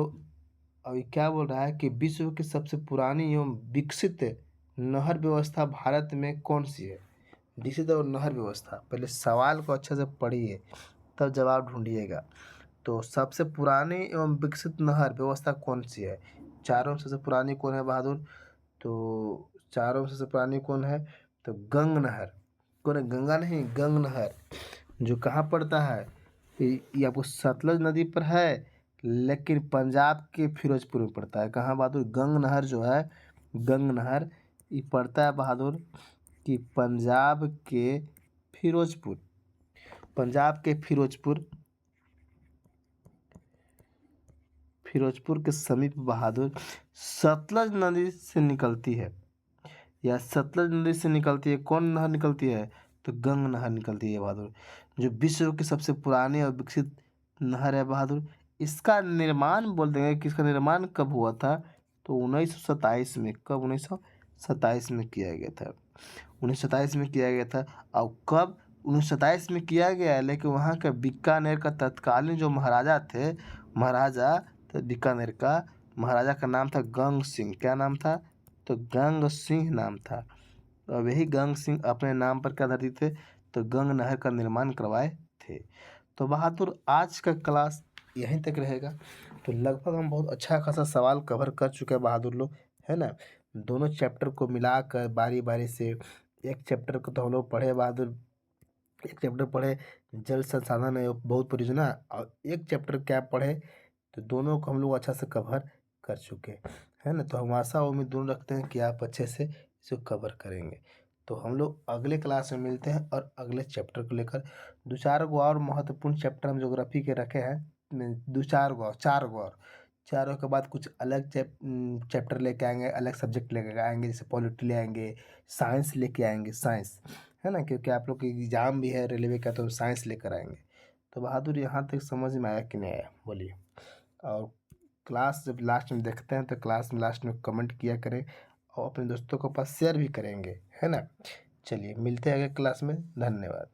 अभी क्या बोल रहा है कि विश्व की सबसे पुरानी एवं विकसित नहर व्यवस्था भारत में कौन सी है। विकसित और नहर व्यवस्था, पहले सवाल को अच्छे से पढ़िए तब जवाब ढूंढिएगा। तो सबसे पुरानी एवं विकसित नहर व्यवस्था कौन सी है, चारों में सबसे पुरानी कौन है बहादुर, तो चारों में सबसे पुरानी कौन है, तो गंग नहर। कौन है, गंगा नहीं, गंग नहर, जो कहाँ पड़ता है, ये आपको सतलज नदी पर है, लेकिन पंजाब के फिरोजपुर में पड़ता है। कहाँ बहादुर, गंग नहर जो है, गंग नहर, ये पड़ता है बहादुर कि पंजाब के फिरोजपुर, पंजाब के फिरोजपुर, फिरोजपुर के समीप बहादुर सतलज नदी से निकलती है, या सतलज नदी से निकलती है। कौन नहर निकलती है, तो गंग नहर निकलती है बहादुर, जो विश्व की सबसे पुरानी और विकसित नहर है बहादुर। इसका निर्माण बोल देंगे कि इसका निर्माण कब हुआ था, तो 1927 में। कब, 1927 में किया गया था, 1927 में किया गया था। और कब, 1927 में किया गया है, लेकिन वहाँ का बीकानेर का तत्कालीन जो महाराजा थे, महाराजा, तो बीकानेर का महाराजा का नाम था गंग सिंह। क्या नाम था, तो गंग सिंह नाम था। और वही गंग सिंह अपने नाम पर क्या धरती थे, तो गंग नहर का निर्माण करवाए थे। तो बहादुर आज का क्लास यहीं तक रहेगा। तो लगभग हम बहुत अच्छा खासा सवाल कवर कर चुके हैं बहादुर लोग, है ना। दोनों चैप्टर को मिलाकर बारी बारी से, एक चैप्टर को तो हम लोग पढ़े बहादुर, एक चैप्टर पढ़े जल संसाधन एवं बहुत परियोजना, और एक चैप्टर क्या पढ़े, तो दोनों को हम लोग अच्छा से कवर कर चुके है ना। तो हम आशा और उम्मीद दोनों रखते हैं कि आप अच्छे से इसको कवर करेंगे। तो हम लोग अगले क्लास में मिलते हैं और अगले चैप्टर को लेकर 2-4 गो और महत्वपूर्ण चैप्टर हम ज्योग्राफी के रखे हैं। 2-4 गो 4 गो और चारों के बाद कुछ अलग चैप्टर लेके आएंगे, अलग सब्जेक्ट लेके आएंगे, जैसे पॉलिटी ले आएंगे, साइंस लेके आएंगे, साइंस है ना, क्योंकि आप लोग की एग्जाम भी है रेलवे का, तो साइंस लेकर आएंगे। तो बहादुर यहाँ तक समझ में आया कि नहीं आया बोलिए। और क्लास जब लास्ट में देखते हैं तो क्लास में लास्ट में कमेंट किया करें और अपने दोस्तों के पास शेयर भी करेंगे, है ना। चलिए मिलते हैं अगले क्लास में, धन्यवाद।